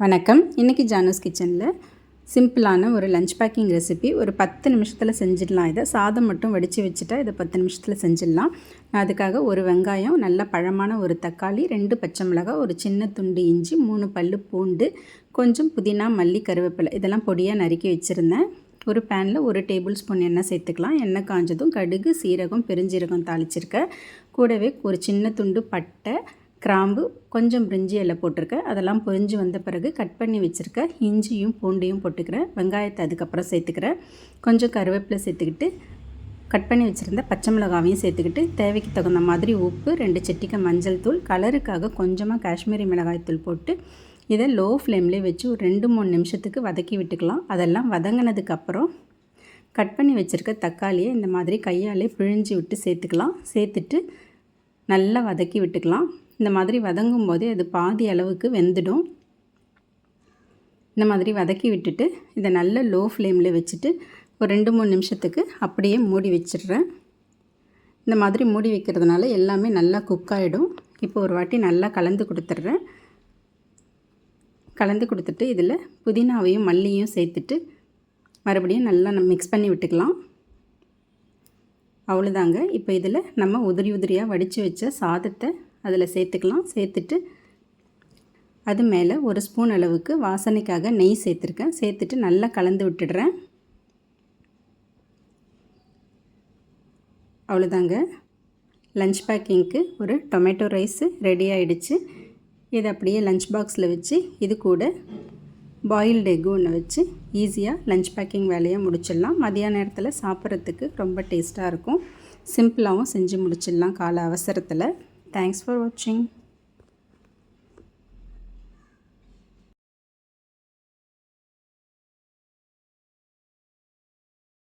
வணக்கம். இன்றைக்கி ஜானூஸ் கிச்சனில் சிம்பிளான ஒரு லஞ்ச் பேக்கிங் ரெசிபி. ஒரு 10 நிமிஷத்தில் செஞ்சிடலாம். இதை சாதம் மட்டும் வடித்து வச்சுட்டா இதை 10 நிமிஷத்தில் செஞ்சிடலாம். நான் அதுக்காக ஒரு வெங்காயம், நல்ல பழமான ஒரு தக்காளி, 2 பச்சை மிளகாய், ஒரு சின்ன துண்டு இஞ்சி, 3 பல்லு பூண்டு, கொஞ்சம் புதினா, மல்லி, கருவேப்பிலை இதெல்லாம் பொடியாக நறுக்கி வச்சுருந்தேன். ஒரு பேனில் 1 டேபிள் ஸ்பூன் எண்ணெய் சேர்த்துக்கலாம். எண்ணெய் காஞ்சதும் கடுகு, சீரகம், பெருஞ்சீரகம் தாளிச்சிருக்கேன். கூடவே ஒரு சின்ன துண்டு பட்டை, கிராம்பு, கொஞ்சம் பிரிஞ்சி இலை போட்டிருக்கேன். அதெல்லாம் பொரிஞ்சு வந்த பிறகு கட் பண்ணி வச்சுருக்கேன் இஞ்சியும் பூண்டையும் போட்டுக்கிறேன். வெங்காயத்தை அதுக்கப்புறம் சேர்த்துக்கிறேன். கொஞ்சம் கருவேப்பிலை சேர்த்துக்கிட்டு கட் பண்ணி வச்சுருந்த பச்சை மிளகாவையும் சேர்த்துக்கிட்டு தேவைக்கு தகுந்த மாதிரி உப்பு, 2 சிட்டிகை மஞ்சள் தூள், கலருக்காக கொஞ்சமாக காஷ்மீரி மிளகாய் தூள் போட்டு இதை லோ ஃப்ளேம்லேயே வச்சு ஒரு 2-3 நிமிஷத்துக்கு வதக்கி விட்டுக்கலாம். அதெல்லாம் வதங்கினதுக்கப்புறம் கட் பண்ணி வச்சுருக்க தக்காளியை இந்த மாதிரி கையாலே பிழிஞ்சு விட்டு சேர்த்துக்கலாம். சேர்த்துட்டு நல்லா வதக்கி விட்டுக்கலாம். இந்த மாதிரி வதங்கும் போதே அது பாதி அளவுக்கு வெந்துடும். இந்த மாதிரி வதக்கி விட்டுட்டு இதை நல்ல லோ ஃப்ளேமில் வச்சுட்டு ஒரு 2-3 நிமிஷத்துக்கு அப்படியே மூடி வச்சிடுறேன். இந்த மாதிரி மூடி வைக்கிறதுனால எல்லாமே நல்லா குக் ஆகிடும். இப்போ ஒரு வாட்டி நல்லா கலந்து கொடுத்துட்றேன். கலந்து கொடுத்துட்டு இதில் புதினாவையும் மல்லியும் சேர்த்துட்டு மறுபடியும் நல்லா மிக்ஸ் பண்ணி விட்டுக்கலாம். அவ்வளோதாங்க. இப்போ இதில் நம்ம உதிரியாக வடித்து வச்ச சாதத்தை அதில் சேர்த்துக்கலாம். சேர்த்துட்டு அது மேலே 1 ஸ்பூன் அளவுக்கு வாசனைக்காக நெய் சேர்த்துருக்கேன். சேர்த்துட்டு நல்லா கலந்து விட்டுடுறேன். அவ்வளோதாங்க. லஞ்ச் பேக்கிங்க்கு ஒரு டொமேட்டோ ரைஸு ரெடி ஆகிடுச்சு. இதை அப்படியே லஞ்ச் பாக்ஸில் வச்சு இது கூட பாயில்டு எக்கு ஒன்று வச்சு ஈஸியாக லஞ்ச் பேக்கிங் வேலையை முடிச்சிடலாம். மதியான நேரத்தில் சாப்பிட்றதுக்கு ரொம்ப டேஸ்ட்டாக இருக்கும். சிம்பிளாகவும் செஞ்சு முடிச்சிடலாம் கால அவசரத்தில். Thanks for watching.